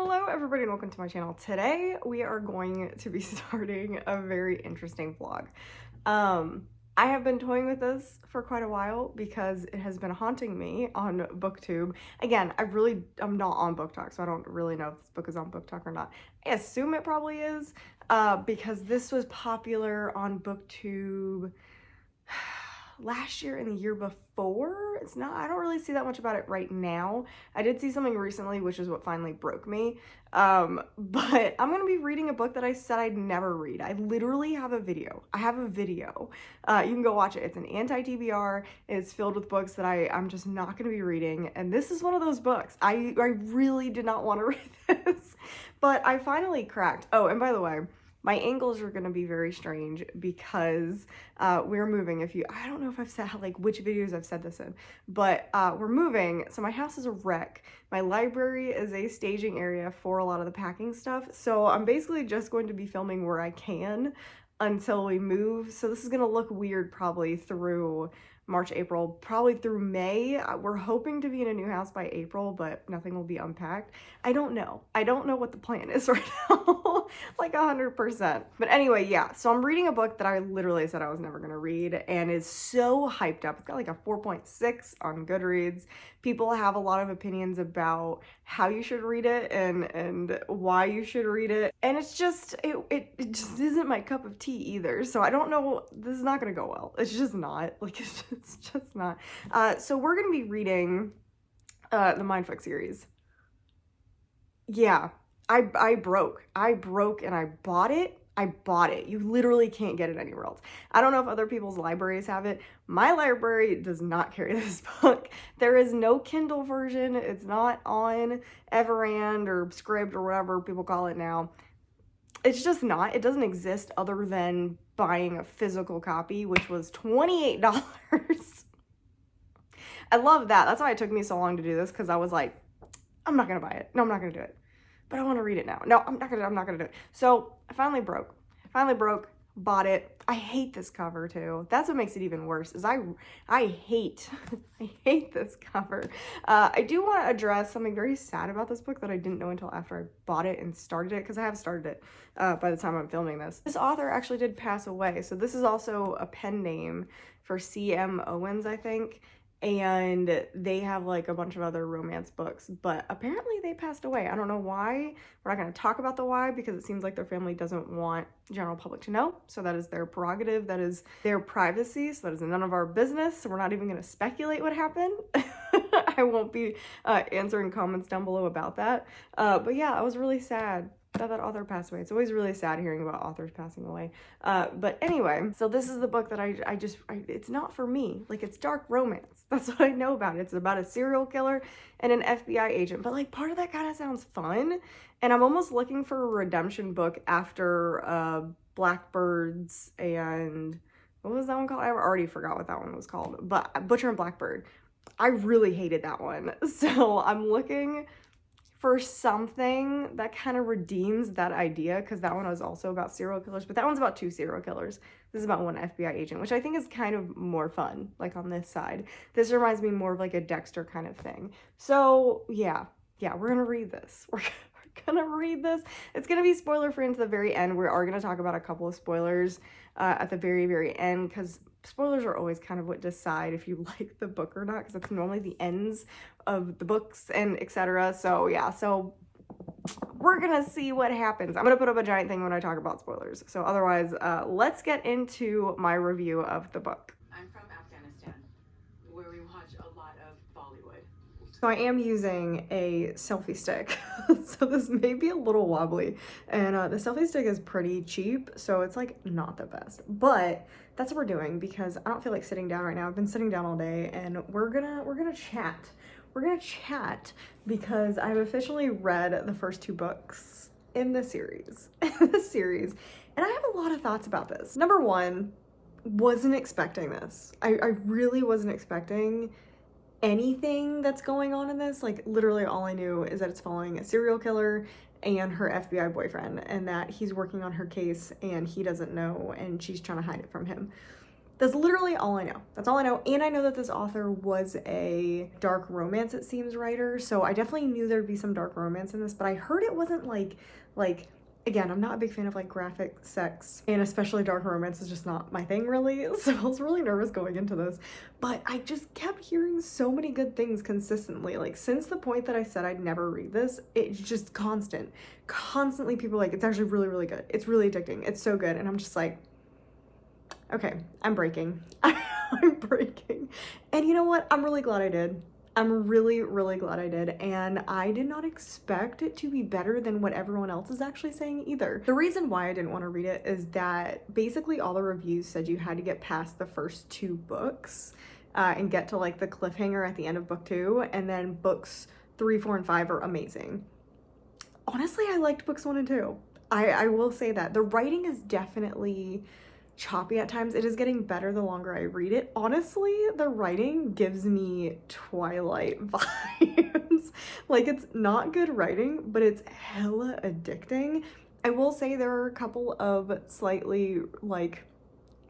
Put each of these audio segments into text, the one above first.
Hello everybody and welcome to my channel. Today we are going to be starting a very interesting vlog. I have been toying with this for quite a while because it has been haunting me on Booktube. Again, I'm not on BookTok, so I don't really know if this book is on BookTok or not. I assume it probably is because this was popular on Booktube last year and the year before. It's not, I don't really see that much about it right now. I did see something recently, which is what finally broke me. But I'm gonna be reading a book that I said I'd never read. I literally have a video. I have a video. You can go watch it. It's an anti-TBR. It's filled with books that I'm just not gonna be reading. And this is one of those books. I really did not want to read this, but I finally cracked. Oh, and by the way, my angles are going to be very strange because we're moving. I don't know if I've said which videos I've said this in, but we're moving. So my house is a wreck. My library is a staging area for a lot of the packing stuff. So I'm basically just going to be filming where I can until we move. So this is going to look weird probably through March, April, probably through May. We're hoping to be in a new house by April, but nothing will be unpacked. I don't know what the plan is right now, like 100%. But anyway, yeah, so I'm reading a book that I literally said I was never gonna read and is so hyped up. It's got like a 4.6 on Goodreads. People have a lot of opinions about how you should read it and why you should read it. And it's just, it just isn't my cup of tea either. So I don't know, this is not gonna go well. It's just not, it's just not. So we're gonna be reading the Mindf series. Yeah, I broke and I bought it. You literally can't get it anywhere else. I don't know if other people's libraries have it. My library does not carry this book. There is no Kindle version. It's not on Everand or Scribd or whatever people call it now. It's just not. It doesn't exist other than buying a physical copy, which was $28. I love that. That's why it took me so long to do this, because I was like, I'm not gonna buy it. No, I'm not gonna do it. But I want to read it now. No, I'm not gonna do it. So I finally broke, bought it. I hate this cover too. That's what makes it even worse, is I hate, I hate this cover. I do want to address something very sad about this book that I didn't know until after I bought it and started it, because I have started it by the time I'm filming this. This author actually did pass away. So this is also a pen name for C.M. Owens, I think. And they have like a bunch of other romance books, but apparently they passed away. I don't know why. We're not going to talk about the why, because it seems like their family doesn't want general public to know. So that is their prerogative. That is their privacy. So that is none of our business. So we're not even going to speculate what happened. I won't be answering comments down below about that. But yeah, I was really sad that author passed away. It's always really sad hearing about authors passing away. But anyway, so this is the book that I it's not for me. Like, it's dark romance. That's what I know about it. It's about a serial killer and an FBI agent. But like, part of that kind of sounds fun. And I'm almost looking for a redemption book after Blackbirds and what was that one called? I already forgot what that one was called. But Butcher and Blackbird. I really hated that one. So I'm looking for something that kind of redeems that idea, because that one was also about serial killers, but that one's about 2 serial killers. This is about 1 FBI agent, which I think is kind of more fun, like on this side. This reminds me more of like a Dexter kind of thing. So yeah, we're gonna read this. We're gonna read this. It's gonna be spoiler free until the very end. We are gonna talk about a couple of spoilers at the very, very end, because spoilers are always kind of what decide if you like the book or not, because that's normally the ends of the books and etc. So yeah, so we're gonna see what happens. I'm gonna put up a giant thing when I talk about spoilers. So otherwise, let's get into my review of the book. I'm from Afghanistan, where we watch a lot of Bollywood. So I am using a selfie stick, so this may be a little wobbly, and the selfie stick is pretty cheap, so it's like not the best, but that's what we're doing because I don't feel like sitting down right now. I've been sitting down all day, and we're gonna chat. We're gonna chat because I've officially read the first 2 books in the series, and I have a lot of thoughts about this. Number one, wasn't expecting this. I really wasn't expecting anything that's going on in this. Like, literally all I knew is that it's following a serial killer and her FBI boyfriend, and that he's working on her case and he doesn't know and she's trying to hide it from him. That's literally all I know. That's all I know. And I know that this author was a dark romance, it seems, writer. So I definitely knew there'd be some dark romance in this, but I heard it wasn't like, again, I'm not a big fan of like graphic sex, and especially dark romance is just not my thing really. So I was really nervous going into this, but I just kept hearing so many good things consistently. Like since the point that I said I'd never read this, it's just constantly people are like, it's actually really, really good. It's really addicting. It's so good. And I'm just like, okay, I'm breaking. I'm breaking. And you know what? I'm really glad I did. I'm really, really glad I did. And I did not expect it to be better than what everyone else is actually saying either. The reason why I didn't want to read it is that basically all the reviews said you had to get past the first 2 books and get to like the cliffhanger at the end of book 2. And then books 3, 4, and 5 are amazing. Honestly, I liked books 1 and 2. I will say that. The writing is definitely choppy at times. It is getting better the longer I read it. Honestly, the writing gives me Twilight vibes. Like, it's not good writing, but it's hella addicting. I will say there are a couple of slightly, like,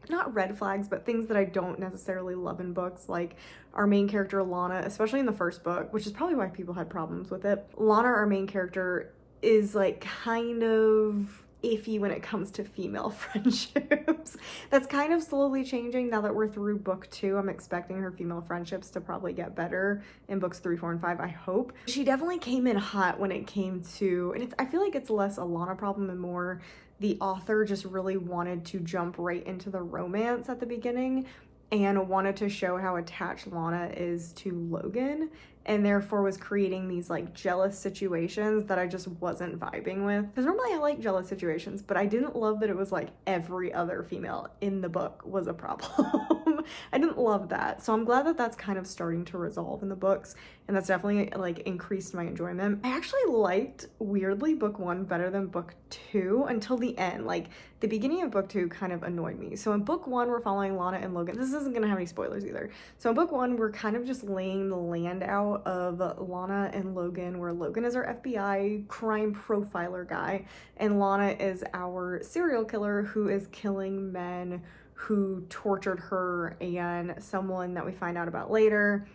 not red flags, but things that I don't necessarily love in books, like our main character Lana, especially in the first book, which is probably why people had problems with it. Lana, our main character, is like kind of iffy when it comes to female friendships. That's kind of slowly changing now that we're through book 2. I'm expecting her female friendships to probably get better in books 3, 4, and 5, I hope. She definitely came in hot when it came to, and I feel like it's less a Lana problem and more the author just really wanted to jump right into the romance at the beginning and wanted to show how attached Lana is to Logan, and therefore was creating these like jealous situations that I just wasn't vibing with. Because normally I like jealous situations, but I didn't love that it was like every other female in the book was a problem. I didn't love that. So I'm glad that that's kind of starting to resolve in the books, and that's definitely like increased my enjoyment. I actually liked, weirdly, book 1 better than book 2 until the end. Like the beginning of book 2 kind of annoyed me. So in book 1, we're following Lana and Logan. This isn't gonna have any spoilers either. So in book 1, we're kind of just laying the land out of Lana and Logan, where Logan is our FBI crime profiler guy, and Lana is our serial killer who is killing men who tortured her and someone that we find out about later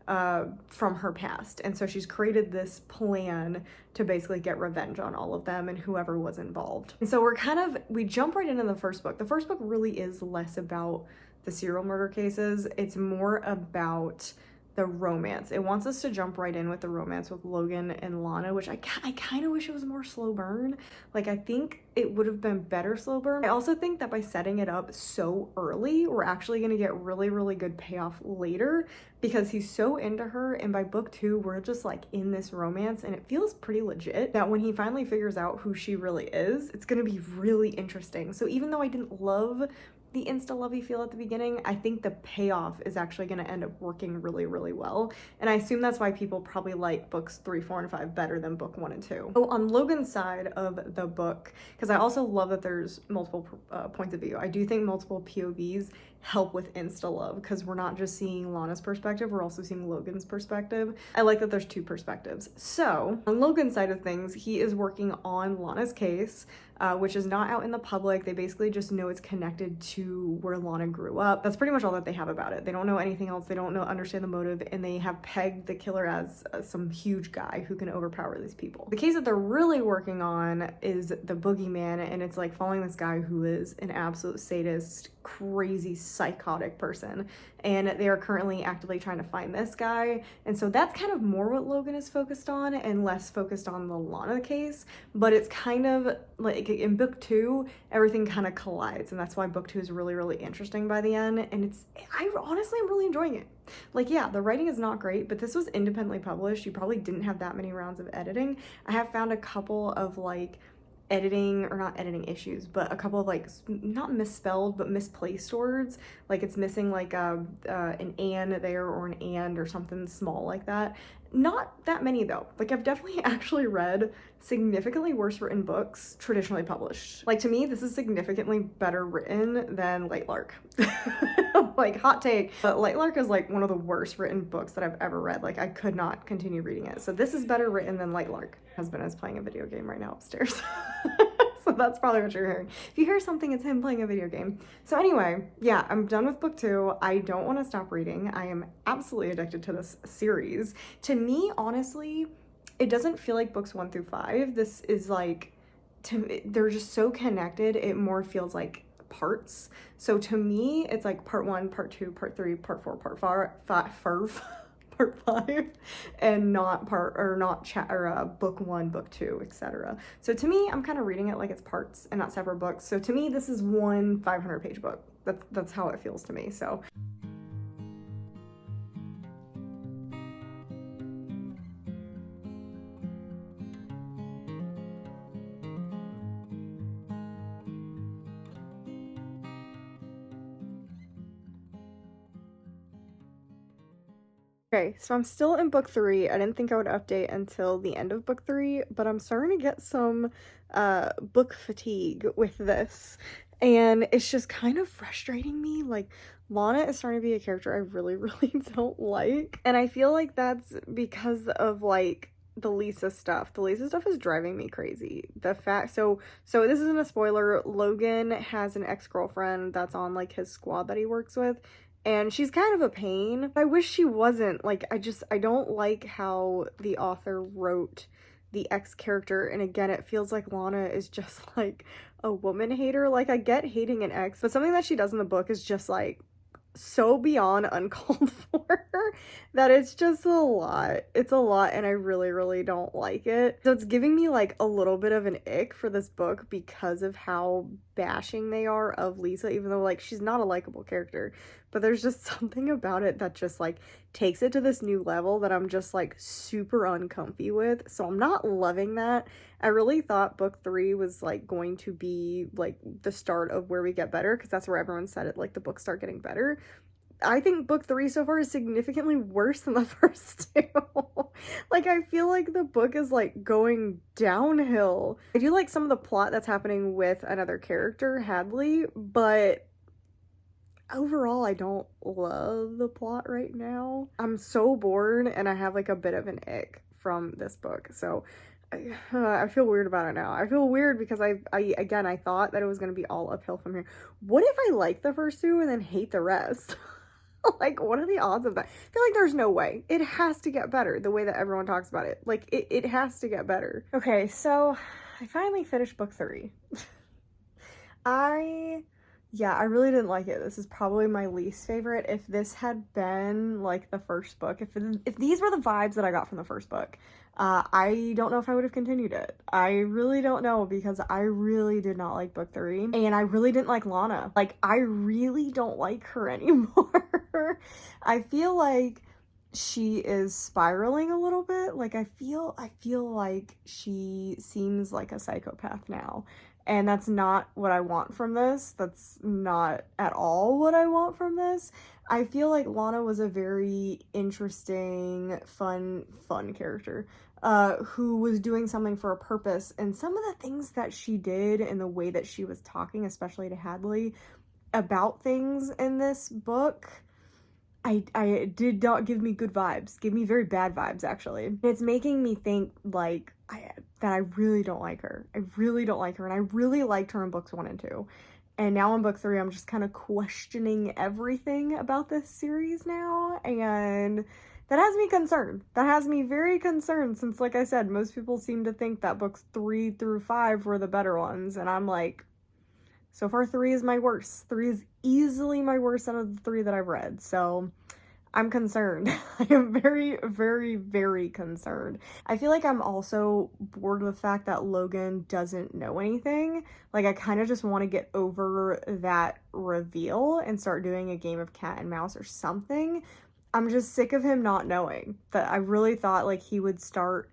from her past. And so she's created this plan to basically get revenge on all of them and whoever was involved. And so we jump right into the first book. The first book really is less about the serial murder cases. It's more about the romance. It wants us to jump right in with the romance with Logan and Lana, which I kind of wish it was more slow burn. Like, I think it would have been better slow burn. I also think that by setting it up so early, we're actually going to get really, really good payoff later, because he's so into her, and by book 2, we're just like in this romance, and it feels pretty legit that when he finally figures out who she really is, it's going to be really interesting. So even though I didn't love the insta-lovey feel at the beginning, I think the payoff is actually going to end up working really, really well. And I assume that's why people probably like books 3, 4, and 5 better than book 1 and 2. So on Logan's side of the book, because I also love that there's multiple points of view. I do think multiple POVs help with insta-love, because we're not just seeing Lana's perspective, we're also seeing Logan's perspective. I like that there's 2 perspectives. So on Logan's side of things, he is working on Lana's case, which is not out in the public. They basically just know it's connected to where Lana grew up. That's pretty much all that they have about it. They don't know anything else. They don't understand the motive, and they have pegged the killer as some huge guy who can overpower these people. The case that they're really working on is the boogeyman, and it's like following this guy who is an absolute sadist, crazy, psychotic person, and they are currently actively trying to find this guy. And so that's kind of more what Logan is focused on and less focused on the Lana case. But it's kind of like in book 2, everything kind of collides, and that's why book 2 is really, really interesting by the end. And I honestly am really enjoying it. Like, yeah, the writing is not great, but this was independently published. You probably didn't have that many rounds of editing. I have found a couple of like not editing issues, but a couple of like not misspelled but misplaced words. Like it's missing like an and there or an and or something small like that. Not that many though. Like I've definitely actually read significantly worse written books traditionally published. Like to me, this is significantly better written than Light Lark. Like hot take, but Light Lark is like one of the worst written books that I've ever read. Like I could not continue reading it. So this is better written than Light Lark. Husband is playing a video game right now upstairs. So that's probably what you're hearing. If you hear something, it's him playing a video game. So anyway, yeah, I'm done with book 2. I don't want to stop reading. I am absolutely addicted to this series. To me, honestly, it doesn't feel like books 1 through 5. This is like, they're just so connected. It more feels like parts. So to me, it's like part 1, part 2, part 3, part 4, part 5, part 5, and not book 1, book 2, etc. So to me, I'm kind of reading it like it's parts and not separate books. So to me, this is one 500-page book. That's how it feels to me. So okay, so I'm still in book 3. I didn't think I would update until the end of book 3, but I'm starting to get some book fatigue with this. And it's just kind of frustrating me. Like, Lana is starting to be a character I really, really don't like. And I feel like that's because of, like, the Lisa stuff. The Lisa stuff is driving me crazy. So this isn't a spoiler. Logan has an ex-girlfriend that's on, like, his squad that he works with. And she's kind of a pain. I wish she wasn't. Like, I don't like how the author wrote the ex character. And again, it feels like Lana is just like a woman hater. Like, I get hating an ex, but something that she does in the book is just like so beyond uncalled for that it's just a lot. It's a lot, and I really, really don't like it. So it's giving me like a little bit of an ick for this book because of how bashing they are of Lisa, even though like she's not a likable character. But there's just something about it that just like takes it to this new level that I'm just like super uncomfy with. So I'm not loving that. I really thought book 3 was like going to be like the start of where we get better, because that's where everyone said it, like the books start getting better. I think book 3 so far is significantly worse than the first 2. Like, I feel like the book is like going downhill. I do like some of the plot that's happening with another character, Hadley, but overall, I don't love the plot right now. I'm so bored, and I have like a bit of an ick from this book. So I feel weird about it now. I feel weird because I thought that it was going to be all uphill from here. What if I like the first 2 and then hate the rest? Like, what are the odds of that? I feel like there's no way. It has to get better the way that everyone talks about it. Like, it has to get better. Okay, so I finally finished book 3. I really didn't like it. This is probably my least favorite. If this had been like the first book, if these were the vibes that I got from the first book, I don't know if I would have continued it. I really don't know, because I really did not like book 3, and I really didn't like Lana. Like, I really don't like her anymore. I feel like she is spiraling a little bit. Like, I feel like she seems like a psychopath now. And that's not what I want from this. That's not at all what I want from this. I feel like Lana was a very interesting, fun character who was doing something for a purpose. And some of the things that she did and the way that she was talking, especially to Hadley, about things in this book, I did not give me good vibes. Give me very bad vibes, actually. It's making me think like that I really don't like her. I really don't like her, and I really liked her in books 1 and 2. And now in book 3, I'm just kind of questioning everything about this series now, and that has me concerned. That has me very concerned, since, like I said, most people seem to think that books 3 through 5 were the better ones, and I'm like, so far 3 is my worst. 3 is easily my worst out of the 3 that I've read, so I'm concerned. I am very, very, very concerned. I feel like I'm also bored with the fact that Logan doesn't know anything. Like, I kind of just want to get over that reveal and start doing a game of cat and mouse or something. I'm just sick of him not knowing. That I really thought like he would start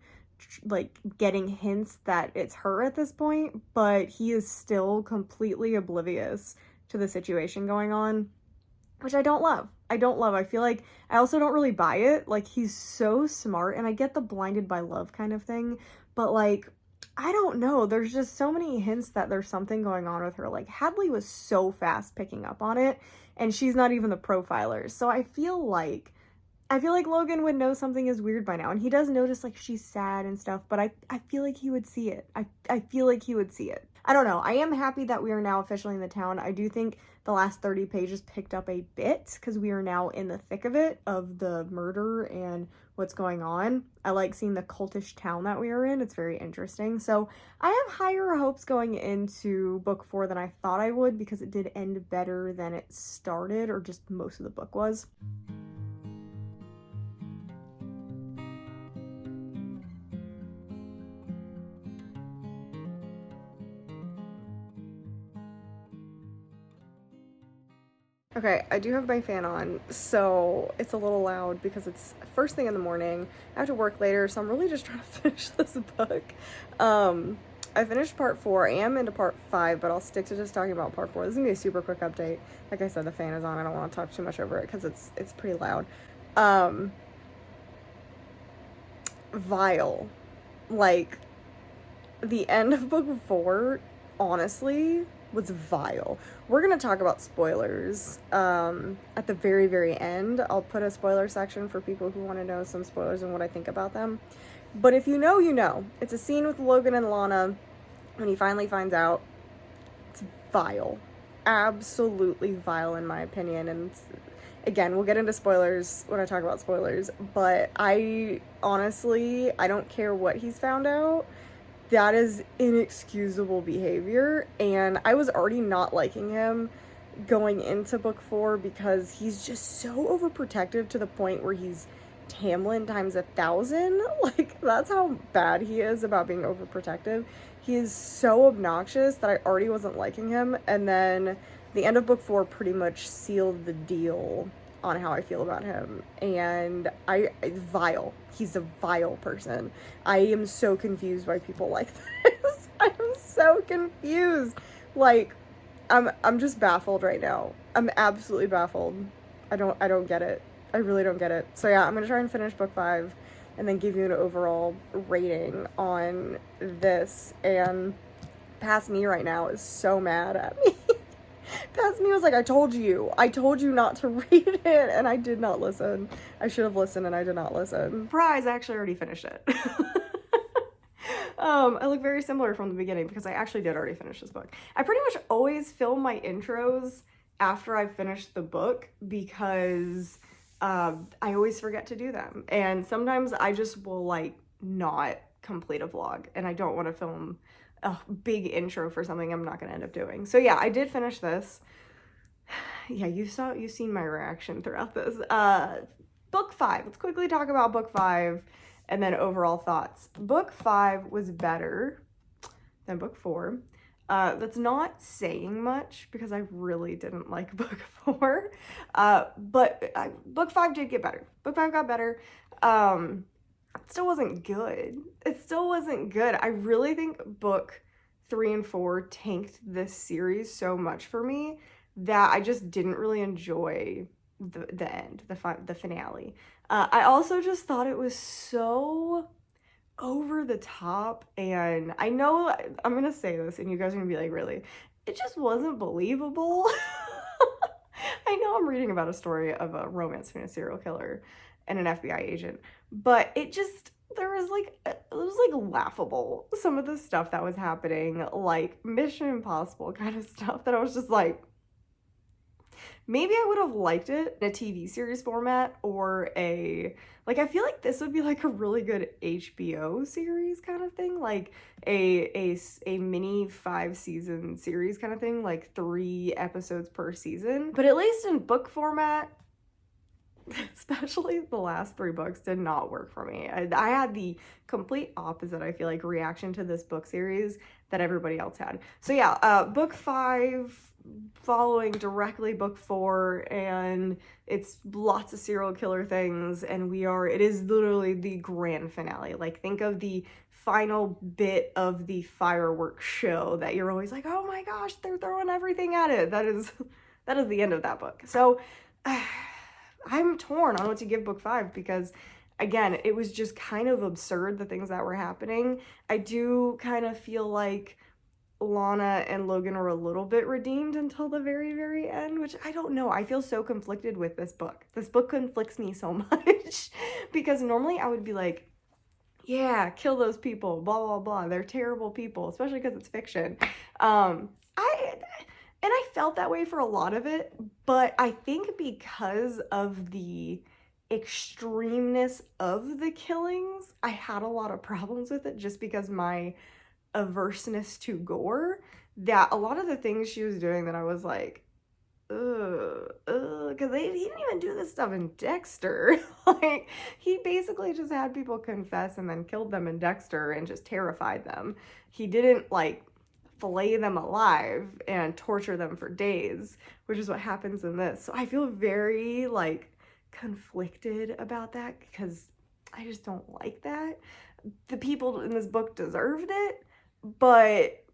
like getting hints that it's her at this point, but he is still completely oblivious to the situation going on, which I don't love. I feel like I also don't really buy it. Like, he's so smart, and I get the blinded by love kind of thing, but like, I don't know. There's just so many hints that there's something going on with her. Like, Hadley was so fast picking up on it, and she's not even the profiler. So I feel like Logan would know something is weird by now, and he does notice like she's sad and stuff, but I feel like he would see it. I feel like he would see it. I don't know. I am happy that we are now officially in the town. I do think the last 30 pages picked up a bit because we are now in the thick of it, of the murder and what's going on. I like seeing the cultish town that we are in. It's very interesting. So I have higher hopes going into book 4 than I thought I would, because it did end better than it started, or just most of the book was. Okay, I do have my fan on, so it's a little loud because it's first thing in the morning. I have to work later, so I'm really just trying to finish this book. I finished part 4. I am into part 5, but I'll stick to just talking about part 4. This is gonna be a super quick update. Like I said, the fan is on. I don't want to talk too much over it because it's pretty loud. Vile. Like, the end of book 4, honestly, was vile. We're gonna talk about spoilers at the very, very end. I'll put a spoiler section for people who want to know some spoilers and what I think about them. But if you know, you know. It's a scene with Logan and Lana when he finally finds out. It's vile. Absolutely vile, in my opinion. And again, we'll get into spoilers when I talk about spoilers. But I honestly, I don't care what he's found out. That is inexcusable behavior, and I was already not liking him going into book 4 because he's just so overprotective to the point where he's Tamlin times 1,000. Like, that's how bad he is about being overprotective. He is so obnoxious that I already wasn't liking him, and then the end of book 4 pretty much sealed the deal on how I feel about him. And vile. He's a vile person. I am so confused by people like this. I'm so confused. Like, I'm just baffled right now. I'm absolutely baffled. I don't get it. I really don't get it. So yeah, I'm gonna try and finish book 5 and then give you an overall rating on this. And Past Me right now is so mad at me. Past Me was like, I told you not to read it, and I did not listen. I should have listened, and I did not listen. Surprise, I actually already finished it. I look very similar from the beginning because I actually did already finish this book. I pretty much always film my intros after I've finished the book because I always forget to do them. And sometimes I just will, like, not complete a vlog, and I don't want to film a big intro for something I'm not gonna end up doing. So yeah, I did finish this. Yeah, you've seen my reaction throughout this. Book 5. Let's quickly talk about book 5 and then overall thoughts. Book 5 was better than book 4. That's not saying much because I really didn't like book 4. But book 5 did get better. Book 5 got better. It still wasn't good. I really think book 3 and 4 tanked this series so much for me that I just didn't really enjoy the end, the finale. I also just thought it was so over the top, and I know I'm gonna say this and you guys are gonna be like, really? It just wasn't believable. I know I'm reading about a story of a romance between a serial killer and an FBI agent, but it was like laughable, some of the stuff that was happening, like Mission Impossible kind of stuff that I was just like, maybe I would have liked it in a TV series format, or I feel like this would be like a really good HBO series kind of thing, like a mini 5-season series kind of thing, like 3 episodes per season. But at least in book format, especially the last 3 books, did not work for me. I had the complete opposite, I feel like, reaction to this book series that everybody else had. So yeah, book 5 following directly book 4, and it's lots of serial killer things, and it is literally the grand finale. Like, think of the final bit of the fireworks show that you're always like, oh my gosh, they're throwing everything at it. That is the end of that book. So I'm torn on what to give book 5 because, again, it was just kind of absurd, the things that were happening. I do kind of feel like Lana and Logan are a little bit redeemed until the very, very end, which I don't know. I feel so conflicted with this book. This book conflicts me so much because normally I would be like, yeah, kill those people, blah, blah, blah. They're terrible people, especially because it's fiction. I felt that way for a lot of it, but I think because of the extremeness of the killings, I had a lot of problems with it just because my averseness to gore, that a lot of the things she was doing that I was like, because he didn't even do this stuff in Dexter. Like, he basically just had people confess and then killed them in Dexter and just terrified them. He didn't, like, fillet them alive and torture them for days, which is what happens in this. So I feel very, like, conflicted about that because I just don't like that. The people in this book deserved it, but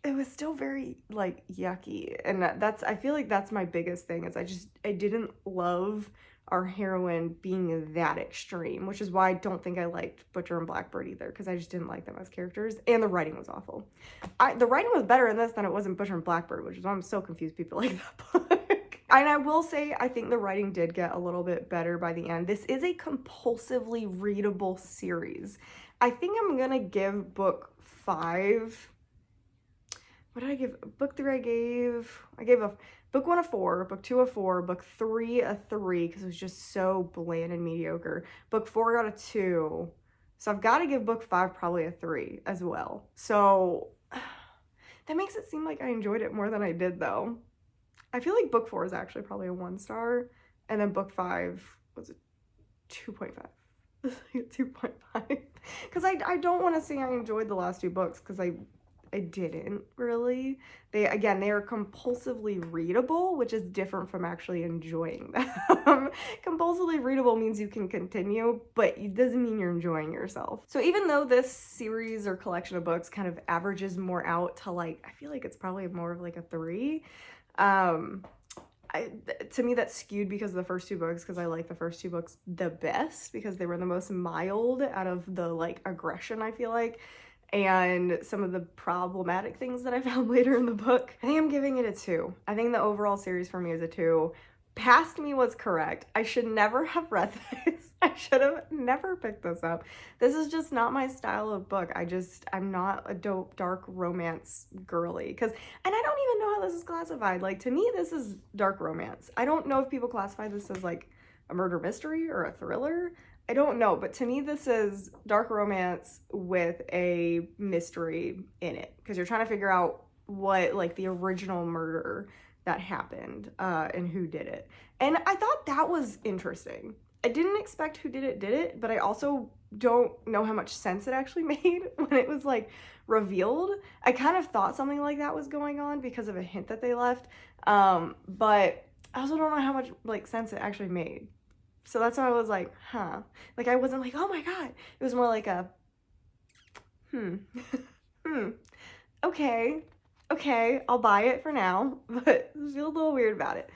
it was still very, like, yucky. And I feel like that's my biggest thing, is I didn't love our heroine being that extreme, which is why I don't think I liked Butcher and Blackbird either, because I just didn't like them as characters, and the writing was awful. The writing was better in this than it was in Butcher and Blackbird, which is why I'm so confused people like that book. And I will say, I think the writing did get a little bit better by the end. This is a compulsively readable series. I think I'm gonna give book 5... What did I give? Book 3 I gave a book 1 a 4, book 2 a 4, book 3 a 3 because it was just so bland and mediocre. Book 4 got a 2. So I've got to give book 5 probably a 3 as well. So that makes it seem like I enjoyed it more than I did, though. I feel like book 4 is actually probably a 1 star, and then book 5 was a 2.5. 2.5 because I don't want to say I enjoyed the last 2 books because I didn't really. They are compulsively readable, which is different from actually enjoying them. Compulsively readable means you can continue, but it doesn't mean you're enjoying yourself. So even though this series or collection of books kind of averages more out to, like, I feel like it's probably more of like a 3, to me that's skewed because of the first 2 books, because I like the first 2 books the best because they were the most mild out of the, like, aggression, I feel like, and some of the problematic things that I found later in the book. I think I'm giving it a 2. I think the overall series for me is a 2. Past me was correct. I should never have read this. I should have never picked this up. This is just not my style of book. I'm not a dope, dark romance girly. And I don't even know how this is classified. Like, to me, this is dark romance. I don't know if people classify this as, like, a murder mystery or a thriller. I don't know, but to me this is dark romance with a mystery in it, because you're trying to figure out what, like, the original murder that happened and who did it. And I thought that was interesting. I didn't expect who did it, but I also don't know how much sense it actually made when it was, like, revealed. I kind of thought something like that was going on because of a hint that they left, but I also don't know how much, like, sense it actually made. So that's why I was like, huh. Like, I wasn't like, oh my god. It was more like a, okay, I'll buy it for now, but I feel a little weird about it.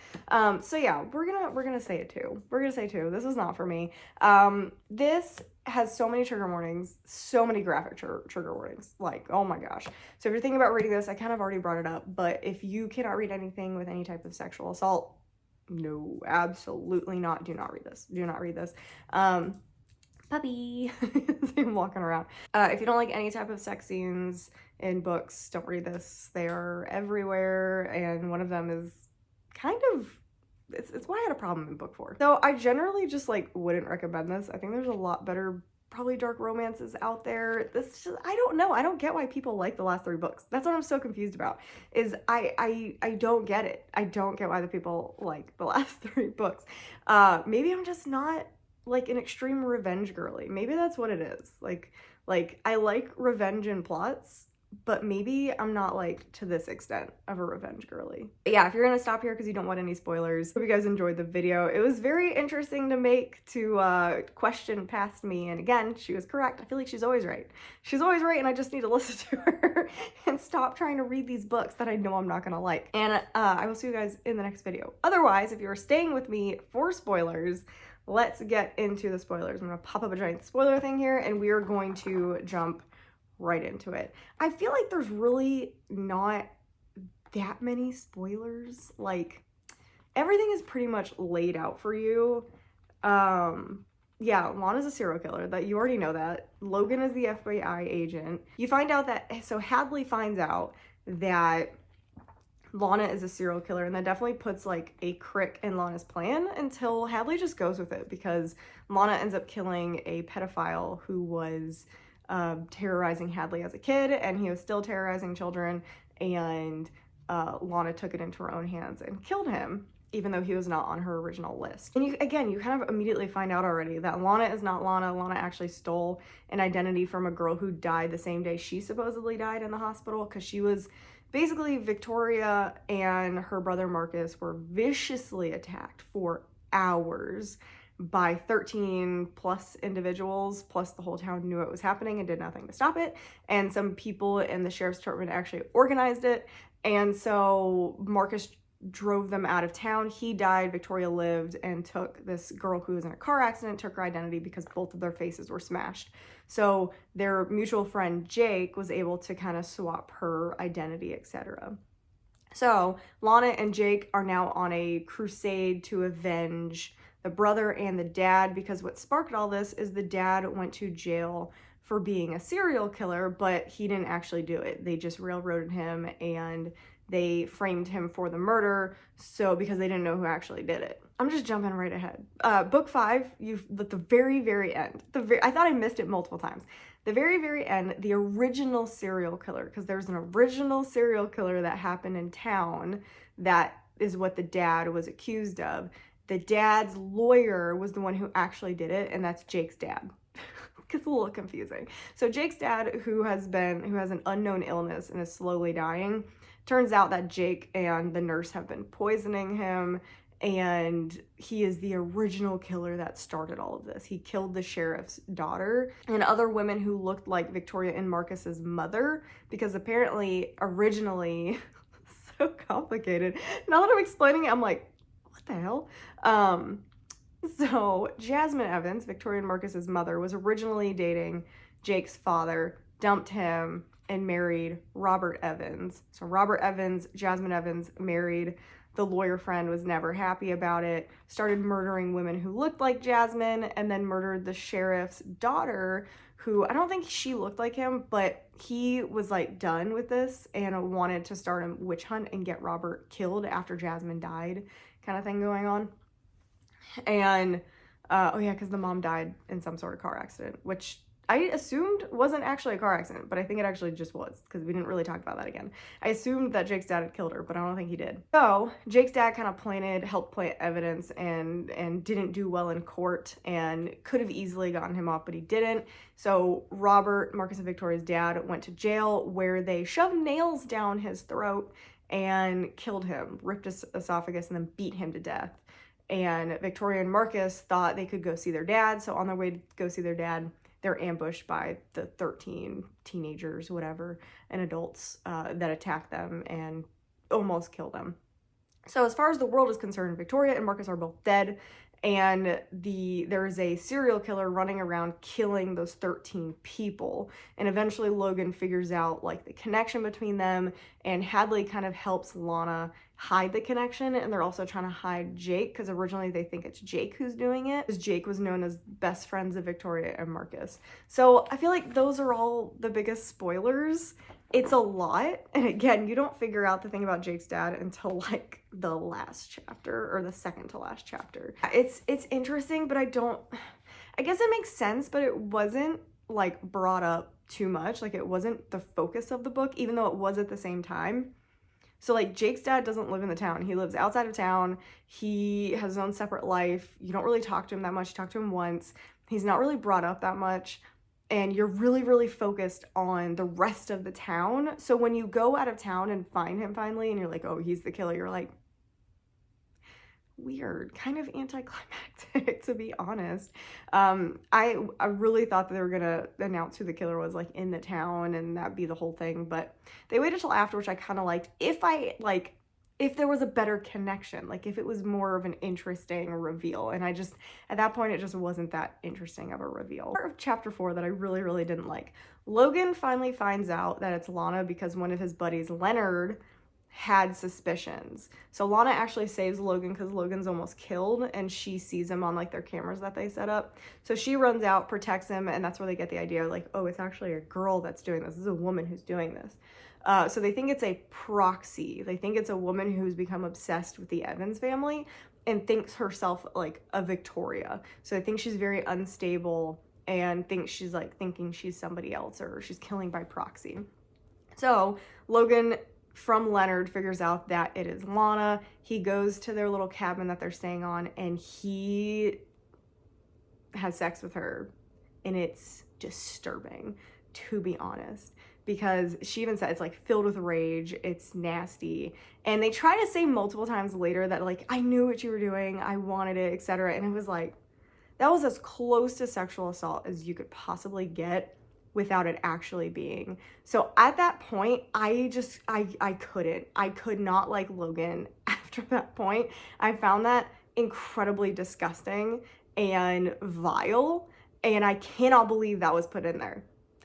So yeah, we're gonna say it 2. We're gonna say 2. This is not for me. This has so many trigger warnings, so many graphic trigger warnings. Like, oh my gosh. So if you're thinking about reading this, I kind of already brought it up, but if you cannot read anything with any type of sexual assault, no, absolutely not. Do not read this. Do not read this. Puppy. See him walking around. If you don't like any type of sex scenes in books, don't read this. They are everywhere, and one of them is kind of, it's why I had a problem in book 4. So I generally just, like, wouldn't recommend this. I think there's a lot better probably dark romances out there. This just, I don't know. I don't get why people like the last 3 books. That's what I'm so confused about, is I don't get it. I don't get why the people like the last 3 books. Maybe I'm just not, like, an extreme revenge girly. Maybe that's what it is. Like I like revenge and plots, but maybe I'm not, like, to this extent of a revenge girly. But yeah, if you're gonna stop here because you don't want any spoilers, hope you guys enjoyed the video. It was very interesting to make, to question past me, and again, she was correct. I feel like she's always right. She's always right, and I just need to listen to her and stop trying to read these books that I know I'm not gonna like. And I will see you guys in the next video. Otherwise, if you're staying with me for spoilers, let's get into the spoilers. I'm gonna pop up a giant spoiler thing here, and we are going to jump right into it. I feel like there's really not that many spoilers. Like, everything is pretty much laid out for you. yeah, Lana's a serial killer. That you already know that. Logan is the FBI agent. You find out that, so Hadley finds out that Lana is a serial killer, and that definitely puts like a crick in Lana's plan until Hadley just goes with it, because Lana ends up killing a pedophile who was terrorizing Hadley as a kid, and he was still terrorizing children, and Lana took it into her own hands and killed him, even though he was not on her original list. And you kind of immediately find out already that Lana is not Lana. Lana actually stole an identity from a girl who died the same day she supposedly died in the hospital, because she was basically, Victoria and her brother Marcus were viciously attacked for hours by 13 plus individuals, plus the whole town knew it was happening and did nothing to stop it. And some people in the sheriff's department actually organized it. And so Marcus drove them out of town. He died, Victoria lived, and took this girl who was in a car accident, took her identity because both of their faces were smashed. So their mutual friend Jake was able to kind of swap her identity, etc. So Lana and Jake are now on a crusade to avenge the brother and the dad, because what sparked all this is the dad went to jail for being a serial killer, but he didn't actually do it. They just railroaded him and they framed him for the murder, so because they didn't know who actually did it. I'm just jumping right ahead. Book 5, you've at the very end. I thought I missed it multiple times. The very end, the original serial killer, because there's an original serial killer that happened in town that is what the dad was accused of. The dad's lawyer was the one who actually did it, and that's Jake's dad. Gets a little confusing. So Jake's dad, who has an unknown illness and is slowly dying, turns out that Jake and the nurse have been poisoning him, and he is the original killer that started all of this. He killed the sheriff's daughter and other women who looked like Victoria and Marcus's mother, because apparently originally, so complicated. Now that I'm explaining it, I'm like, what the hell? So Jasmine Evans, Victoria and Marcus's mother, was originally dating Jake's father, dumped him, and married Robert Evans. So Robert Evans, Jasmine Evans married. The lawyer friend was never happy about it, started murdering women who looked like Jasmine, and then murdered the sheriff's daughter, who I don't think she looked like him, but he was like done with this and wanted to start a witch hunt and get Robert killed after Jasmine died, kind of thing going on. And oh yeah, because the mom died in some sort of car accident, which I assumed wasn't actually a car accident, but I think it actually just was, because we didn't really talk about that again. I assumed that Jake's dad had killed her, but I don't think he did. So Jake's dad kind of helped plant evidence and didn't do well in court, and could have easily gotten him off, but he didn't. So Robert, Marcus and Victoria's dad, went to jail, where they shoved nails down his throat and killed him, ripped his esophagus, and then beat him to death. And Victoria and Marcus thought they could go see their dad, so on their way to go see their dad, they're ambushed by the 13 teenagers, whatever, and adults that attack them and almost kill them. So as far as the world is concerned, Victoria and Marcus are both dead, and there is a serial killer running around killing those 13 people. And eventually Logan figures out like the connection between them, and Hadley kind of helps Lana hide the connection, and they're also trying to hide Jake, because originally they think it's Jake who's doing it, because Jake was known as best friends of Victoria and Marcus. So I feel like those are all the biggest spoilers. It's a lot, and again, you don't figure out the thing about Jake's dad until like the last chapter, or the second to last chapter. It's interesting, but I guess it makes sense, but it wasn't like brought up too much. Like, it wasn't the focus of the book, even though it was at the same time. So like, Jake's dad doesn't live in the town. He lives outside of town. He has his own separate life. You don't really talk to him that much. You talk to him once. He's not really brought up that much. And you're really, really focused on the rest of the town. So when you go out of town and find him finally, and you're like, oh, he's the killer, you're like, weird, kind of anticlimactic, to be honest. I really thought that they were gonna announce who the killer was, like, in the town, and that'd be the whole thing, but they waited till after, which I kind of liked. If there was a better connection, like if it was more of an interesting reveal, and at that point, it just wasn't that interesting of a reveal. Part of chapter 4 that I really, really didn't like. Logan finally finds out that it's Lana because one of his buddies, Leonard, had suspicions. So Lana actually saves Logan because Logan's almost killed, and she sees him on like their cameras that they set up. So she runs out, protects him, and that's where they get the idea like, oh, it's actually a girl that's doing this. This is a woman who's doing this. So they think it's a proxy. They think it's a woman who's become obsessed with the Evans family and thinks herself like a Victoria. So they think she's very unstable and thinks she's like thinking she's somebody else, or she's killing by proxy. So Logan from Leonard figures out that it is Lana. He goes to their little cabin that they're staying on, and he has sex with her, and it's disturbing, to be honest, because she even said it's like filled with rage, it's nasty. And they try to say multiple times later that like, I knew what you were doing, I wanted it, etc. And it was like, that was as close to sexual assault as you could possibly get without it actually being. So at that point, I could not like Logan after that point. I found that incredibly disgusting and vile, and I cannot believe that was put in there.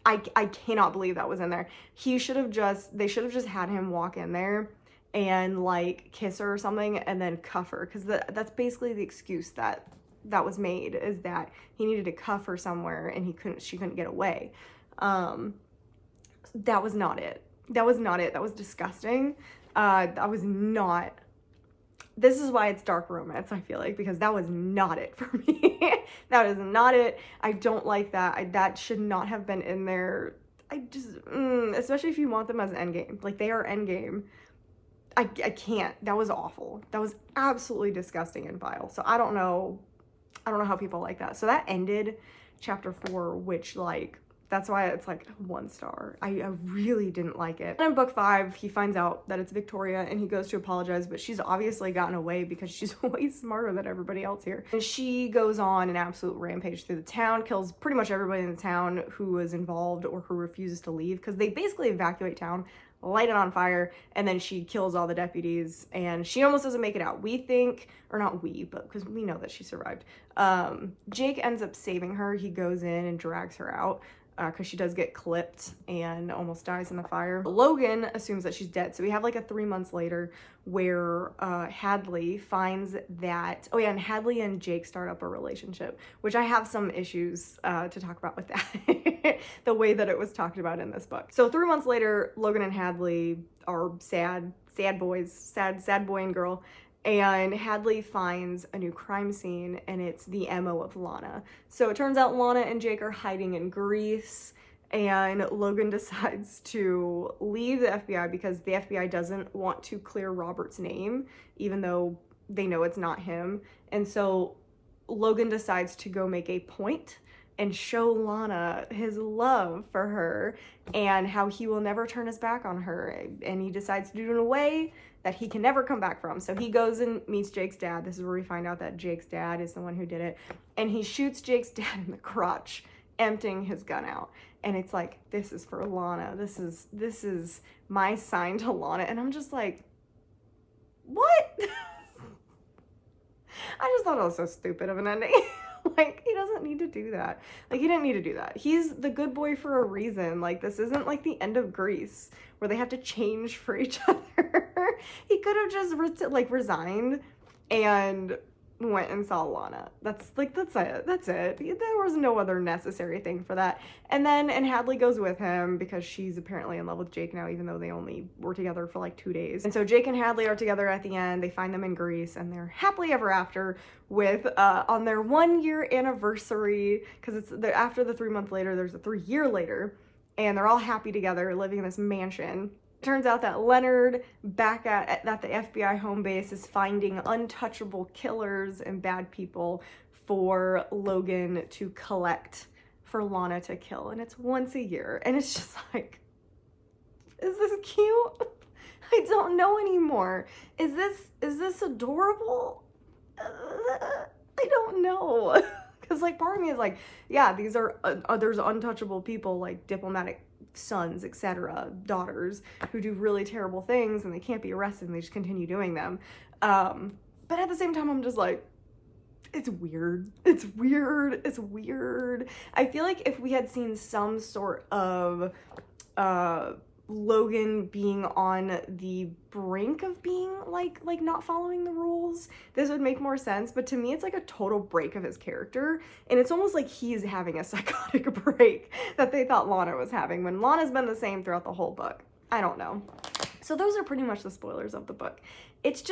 I cannot believe that was in there. They should have just had him walk in there and like kiss her or something and then cuff her, because that's basically the excuse that was made, is that he needed to cuff her somewhere and she couldn't get away. That was not it. That was disgusting. This is why it's dark romance, I feel like, because that was not it for me. That is not it. I don't like that. That should not have been in there. Especially if you want them as endgame. Like, they are endgame. I can't. That was awful. That was absolutely disgusting and vile. So I don't know how people like that. So that ended chapter 4, which, like, that's why it's like 1 star. I really didn't like it. And in book 5, he finds out that it's Victoria, and he goes to apologize, but she's obviously gotten away because she's way smarter than everybody else here. And she goes on an absolute rampage through the town, kills pretty much everybody in the town who was involved or who refuses to leave, because they basically evacuate town, light it on fire, and then she kills all the deputies, and she almost doesn't make it out. We think, or not we, but because we know that she survived. Jake ends up saving her. He goes in and drags her out, because she does get clipped and almost dies in the fire. Logan assumes that she's dead. So we have like a 3 months later where Hadley finds that, oh yeah, and Hadley and Jake start up a relationship, which I have some issues to talk about with that, the way that it was talked about in this book. So 3 months later, Logan and Hadley are sad boy and girl. And Hadley finds a new crime scene, and it's the MO of Lana. So it turns out Lana and Jake are hiding in Greece, and Logan decides to leave the FBI because the FBI doesn't want to clear Robert's name, even though they know it's not him. And so Logan decides to go make a point and show Lana his love for her and how he will never turn his back on her. And he decides to do it in a way that he can never come back from. So he goes and meets Jake's dad. This is where we find out that Jake's dad is the one who did it. And he shoots Jake's dad in the crotch, emptying his gun out. And it's like, this is for Lana. This is my sign to Lana. And I'm just like, what? I just thought it was so stupid of an ending. Like, he doesn't need to do that. Like, he didn't need to do that. He's the good boy for a reason. Like, this isn't like the end of Grease where they have to change for each other. He could have just resigned and went and saw Lana. That's it. There was no other necessary thing for that. And Hadley goes with him because she's apparently in love with Jake now, even though they only were together for like 2 days. And so Jake and Hadley are together at the end. They find them in Greece, and they're happily ever after with on their 1-year anniversary, because it's after the 3 month later, there's a 3 year later, and they're all happy together living in this mansion. Turns out that Leonard, back at the FBI home base, is finding untouchable killers and bad people for Logan to collect, for Lana to kill. And it's once a year. And it's just like, is this cute? I don't know anymore. Is this adorable? I don't know. Because like part of me is like, yeah, these are there's untouchable people, like diplomatic sons, etc., daughters, who do really terrible things and they can't be arrested and they just continue doing them. But at the same time, I'm just like, it's weird. It's weird. I feel like if we had seen some sort of Logan being on the brink of being like not following the rules, this would make more sense. But to me, it's like a total break of his character, and it's almost like he's having a psychotic break that they thought Lana was having, when Lana's been the same throughout the whole book. I don't know. So those are pretty much the spoilers of the book. It's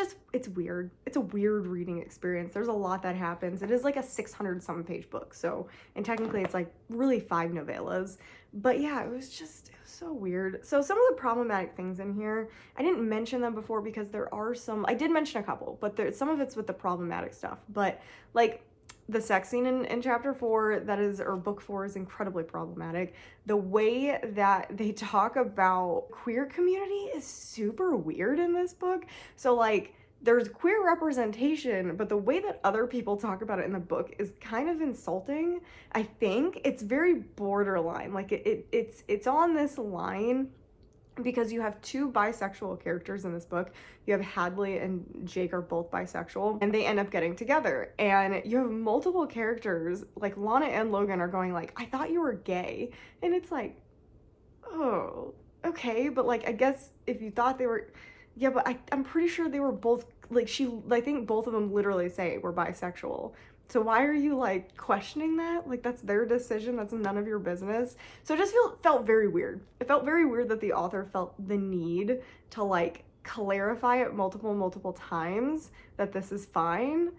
weird. It's a weird reading experience. There's a lot that happens. It is like a 600-something page book. So, and technically it's like really 5 novellas. But yeah, it was so weird. So some of the problematic things in here, I didn't mention them before because there are some, I did mention a couple, but some of it's with the problematic stuff. But like, the sex scene in chapter 4, or book 4, is incredibly problematic. The way that they talk about queer community is super weird in this book. So like, there's queer representation, but the way that other people talk about it in the book is kind of insulting. I think it's very borderline. Like it's on this line, because you have 2 bisexual characters in this book. You have Hadley and Jake are both bisexual, and they end up getting together. And you have multiple characters, like Lana and Logan are going like, I thought you were gay. And it's like, oh, okay. But like, I guess if you thought they were, yeah, but I'm pretty sure they were both, like I think both of them literally say we're bisexual. So why are you like questioning that? Like, that's their decision. That's none of your business. So it just felt very weird. It felt very weird that the author felt the need to like clarify it multiple times that this is fine.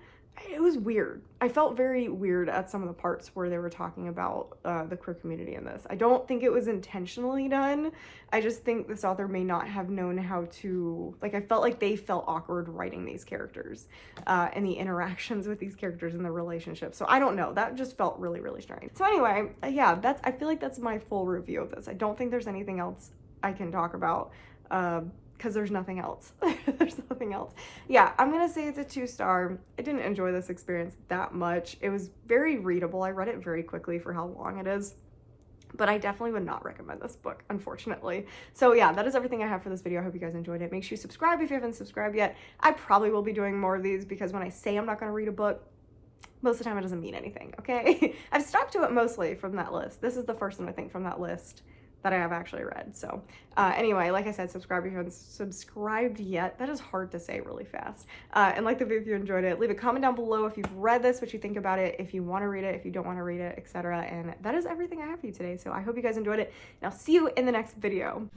It was weird. I felt very weird at some of the parts where they were talking about the queer community in this. I don't think it was intentionally done. I just think this author may not have known how to, like, I felt like they felt awkward writing these characters and the interactions with these characters and the relationship. So I don't know. That just felt really, really strange. So anyway, yeah, I feel like that's my full review of this. I don't think there's anything else I can talk about. Because there's nothing else. There's nothing else. Yeah, I'm gonna say it's a 2-star. I didn't enjoy this experience that much. It was very readable. I read it very quickly for how long it is. But I definitely would not recommend this book, unfortunately. So yeah, that is everything I have for this video. I hope you guys enjoyed it. Make sure you subscribe if you haven't subscribed yet. I probably will be doing more of these, because when I say I'm not gonna read a book, most of the time it doesn't mean anything, okay? I've stuck to it mostly from that list. This is the first one, I think, from that list that I have actually read. So anyway, like I said, subscribe if you haven't subscribed yet. That is hard to say really fast. And like the video if you enjoyed it. Leave a comment down below if you've read this, what you think about it, if you want to read it, if you don't want to read it, etc. And that is everything I have for you today. So I hope you guys enjoyed it, and I'll see you in the next video.